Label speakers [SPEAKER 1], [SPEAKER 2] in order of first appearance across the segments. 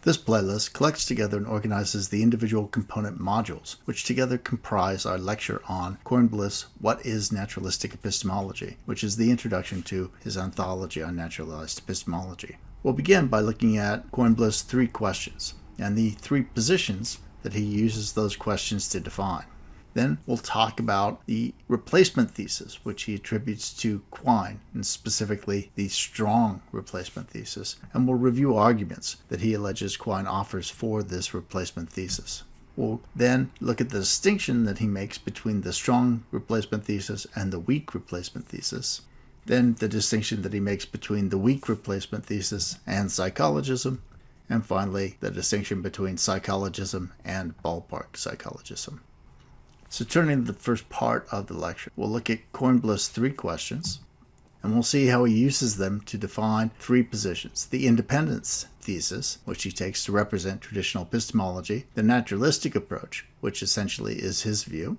[SPEAKER 1] This playlist collects together and organizes the individual component modules, which together comprise our lecture on Kornblith's What is Naturalistic Epistemology, which is the introduction to his anthology on naturalized epistemology. We'll begin by looking at Kornblith's 3 questions and the 3 positions that he uses those questions to define. Then we'll talk about the replacement thesis, which he attributes to Quine, and specifically the strong replacement thesis, and we'll review arguments that he alleges Quine offers for this replacement thesis. We'll then look at the distinction that he makes between the strong replacement thesis and the weak replacement thesis, then the distinction that he makes between the weak replacement thesis and psychologism, and finally the distinction between psychologism and ballpark psychologism. So turning to the first part of the lecture, we'll look at Kornblith's 3 questions, and we'll see how he uses them to define 3 positions: the independence thesis, which he takes to represent traditional epistemology, the naturalistic approach, which essentially is his view,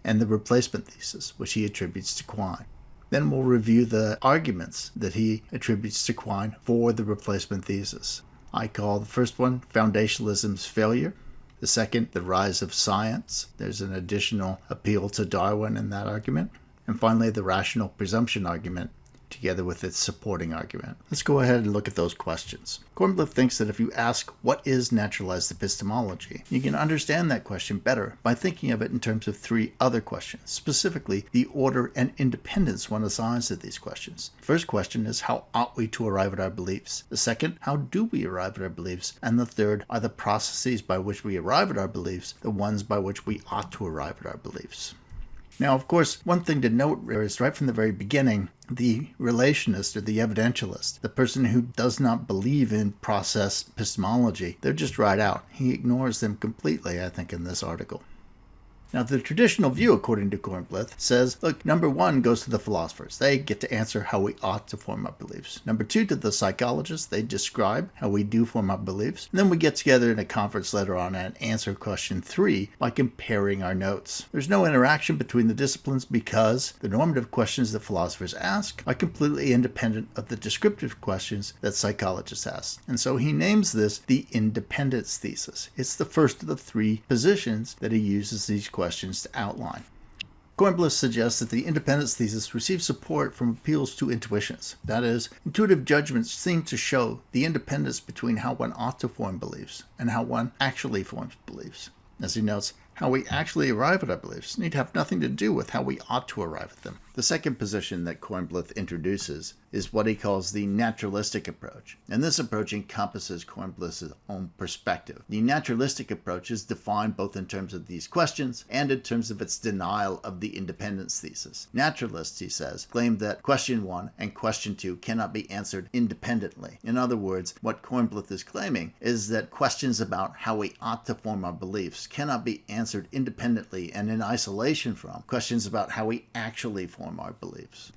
[SPEAKER 1] and the replacement thesis, which he attributes to Quine. Then we'll review the arguments that he attributes to Quine for the replacement thesis. I call the first one foundationalism's failure, the second, the rise of science. There's an additional appeal to Darwin in that argument. And finally, the rational presumption argument, together with its supporting argument. Let's go ahead and look at those questions. Kornblith thinks that if you ask, what is naturalized epistemology, you can understand that question better by thinking of it in terms of 3 other questions, specifically the order and independence one assigns to these questions. The first question is, how ought we to arrive at our beliefs? The second, how do we arrive at our beliefs? And the third, are the processes by which we arrive at our beliefs the ones by which we ought to arrive at our beliefs? Now, of course, one thing to note is right from the very beginning, the relationist or the evidentialist, the person who does not believe in process epistemology, they're just right out. He ignores them completely, I think, in this article. Now, the traditional view, according to Kornblith, says, look, number 1 goes to the philosophers. They get to answer how we ought to form our beliefs. Number 2 to the psychologists. They describe how we do form our beliefs. And then we get together in a conference later on and answer question 3 by comparing our notes. There's no interaction between the disciplines because the normative questions that philosophers ask are completely independent of the descriptive questions that psychologists ask. And so he names this the independence thesis. It's the first of the 3 positions that he uses these questions to outline. Kornblith suggests that the independence thesis receives support from appeals to intuitions. That is, intuitive judgments seem to show the independence between how one ought to form beliefs and how one actually forms beliefs. As he notes, how we actually arrive at our beliefs need to have nothing to do with how we ought to arrive at them. The second position that Kornblith introduces is what he calls the naturalistic approach. And this approach encompasses Kornblith's own perspective. The naturalistic approach is defined both in terms of these questions and in terms of its denial of the independence thesis. Naturalists, he says, claim that question 1 and question 2 cannot be answered independently. In other words, what Kornblith is claiming is that questions about how we ought to form our beliefs cannot be answered independently and in isolation from questions about how we actually form our beliefs.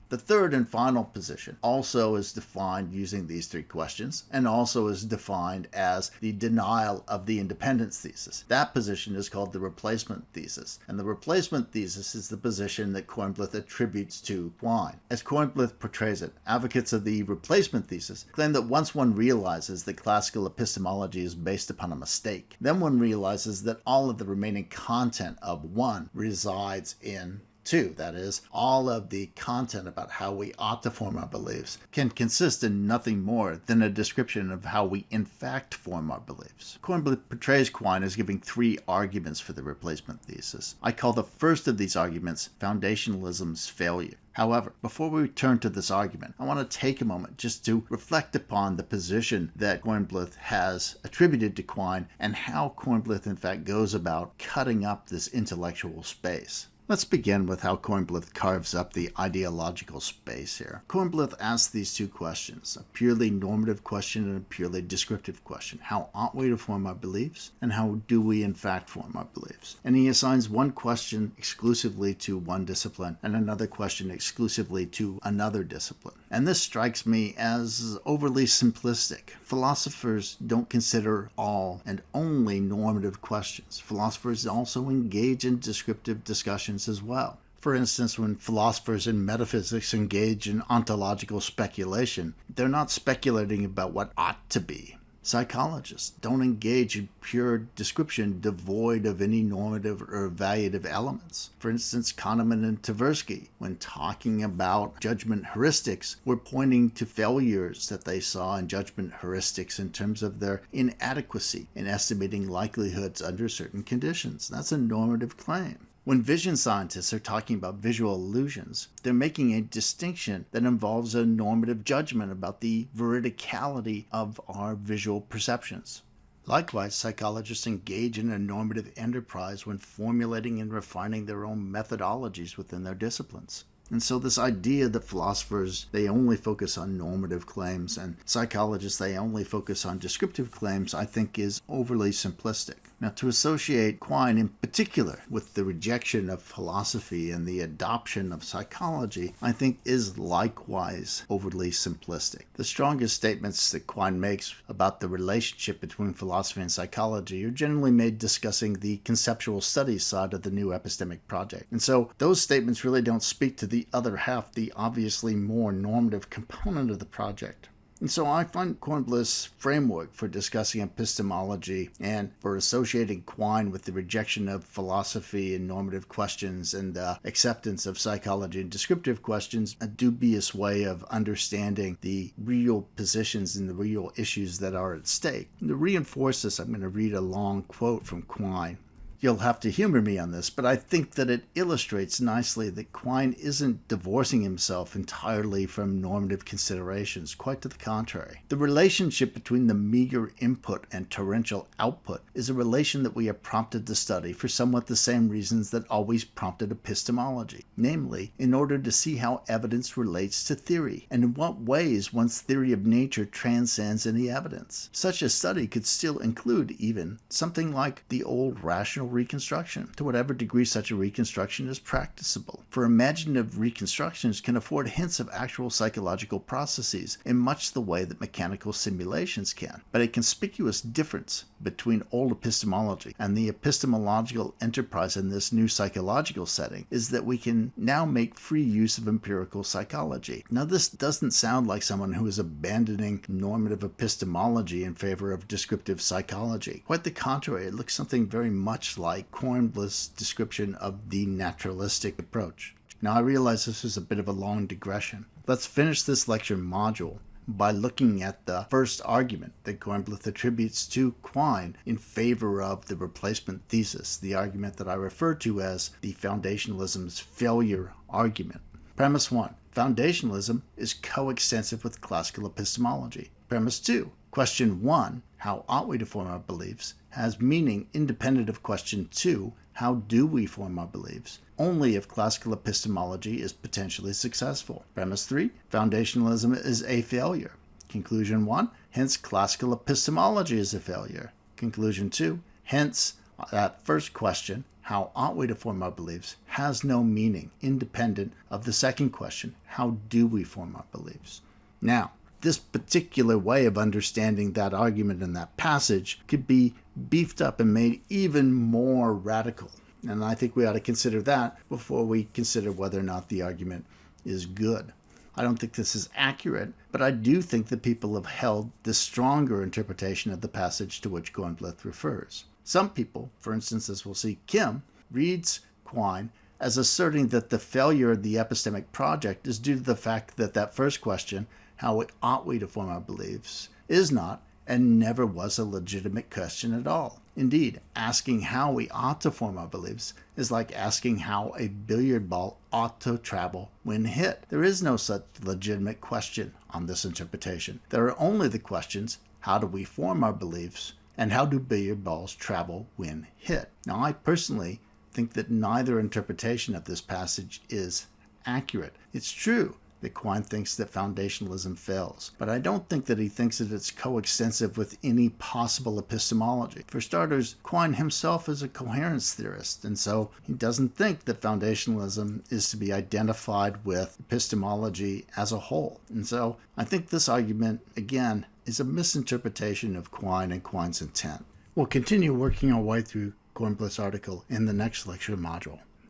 [SPEAKER 1] The third and final position also is defined using these 3 questions and also is defined as the denial of the independence thesis. That position is called the replacement thesis, and the replacement thesis is the position that Kornblith attributes to Quine. As Kornblith portrays it, advocates of the replacement thesis claim that once one realizes that classical epistemology is based upon a mistake, then one realizes that all of the remaining content of 1 resides in 2. That is, all of the content about how we ought to form our beliefs can consist in nothing more than a description of how we in fact form our beliefs. Kornblith portrays Quine as giving 3 arguments for the replacement thesis. I call the first of these arguments foundationalism's failure. However, before we turn to this argument, I want to take a moment just to reflect upon the position that Kornblith has attributed to Quine and how Kornblith in fact goes about cutting up this intellectual space. Let's begin with how Kornblith carves up the ideological space here. Kornblith asks these 2 questions, a purely normative question and a purely descriptive question. How ought we to form our beliefs, and how do we in fact form our beliefs? And he assigns one question exclusively to one discipline and another question exclusively to another discipline. And this strikes me as overly simplistic. Philosophers don't consider all and only normative questions. Philosophers also engage in descriptive discussions as well. For instance, when philosophers in metaphysics engage in ontological speculation, they're not speculating about what ought to be. Psychologists don't engage in pure description devoid of any normative or evaluative elements. For instance, Kahneman and Tversky, when talking about judgment heuristics, were pointing to failures that they saw in judgment heuristics in terms of their inadequacy in estimating likelihoods under certain conditions. That's a normative claim. When vision scientists are talking about visual illusions, they're making a distinction that involves a normative judgment about the veridicality of our visual perceptions. Likewise, psychologists engage in a normative enterprise when formulating and refining their own methodologies within their disciplines. And so this idea that philosophers, they only focus on normative claims and psychologists, they only focus on descriptive claims, I think is overly simplistic. Now, to associate Quine in particular with the rejection of philosophy and the adoption of psychology, I think is likewise overly simplistic. The strongest statements that Quine makes about the relationship between philosophy and psychology are generally made discussing the conceptual studies side of the new epistemic project. And so those statements really don't speak to the other half, the obviously more normative component of the project. And so I find Kornblith's framework for discussing epistemology and for associating Quine with the rejection of philosophy and normative questions and the acceptance of psychology and descriptive questions a dubious way of understanding the real positions and the real issues that are at stake. And to reinforce this, I'm going to read a long quote from Quine. You'll have to humor me on this, but I think that it illustrates nicely that Quine isn't divorcing himself entirely from normative considerations. Quite to the contrary. The relationship between the meager input and torrential output is a relation that we are prompted to study for somewhat the same reasons that always prompted epistemology, namely, in order to see how evidence relates to theory, and in what ways one's theory of nature transcends any evidence. Such a study could still include even something like the old rational reconstruction, to whatever degree such a reconstruction is practicable. For imaginative reconstructions can afford hints of actual psychological processes in much the way that mechanical simulations can. But a conspicuous difference between old epistemology and the epistemological enterprise in this new psychological setting is that we can now make free use of empirical psychology. Now, this doesn't sound like someone who is abandoning normative epistemology in favor of descriptive psychology. Quite the contrary, it looks something very much like Kornblith's description of the naturalistic approach. Now, I realize this is a bit of a long digression. Let's finish this lecture module by looking at the first argument that Kornblith attributes to Quine in favor of the replacement thesis, the argument that I refer to as the foundationalism's failure argument. Premise 1. Foundationalism is coextensive with classical epistemology. Premise 2. Question 1, how ought we to form our beliefs, has meaning independent of question 2, how do we form our beliefs, only if classical epistemology is potentially successful. Premise 3, foundationalism is a failure. Conclusion 1, hence classical epistemology is a failure. Conclusion 2, hence that first question, how ought we to form our beliefs, has no meaning independent of the second question, how do we form our beliefs. Now, this particular way of understanding that argument in that passage could be beefed up and made even more radical. And I think we ought to consider that before we consider whether or not the argument is good. I don't think this is accurate, but I do think that people have held the stronger interpretation of the passage to which Kornblith refers. Some people, for instance, as we'll see, Kim, reads Quine as asserting that the failure of the epistemic project is due to the fact that that first question, how ought we to form our beliefs, is not and never was a legitimate question at all. Indeed, asking how we ought to form our beliefs is like asking how a billiard ball ought to travel when hit. There is no such legitimate question on this interpretation. There are only the questions, how do we form our beliefs, and how do billiard balls travel when hit? Now, I personally think that neither interpretation of this passage is accurate. It's true that Quine thinks that foundationalism fails, but I don't think that he thinks that it's coextensive with any possible epistemology. For starters, Quine himself is a coherence theorist, and so he doesn't think that foundationalism is to be identified with epistemology as a whole. And so I think this argument, again, is a misinterpretation of Quine and Quine's intent. We'll continue working our way through Kornblith's article in the next lecture module.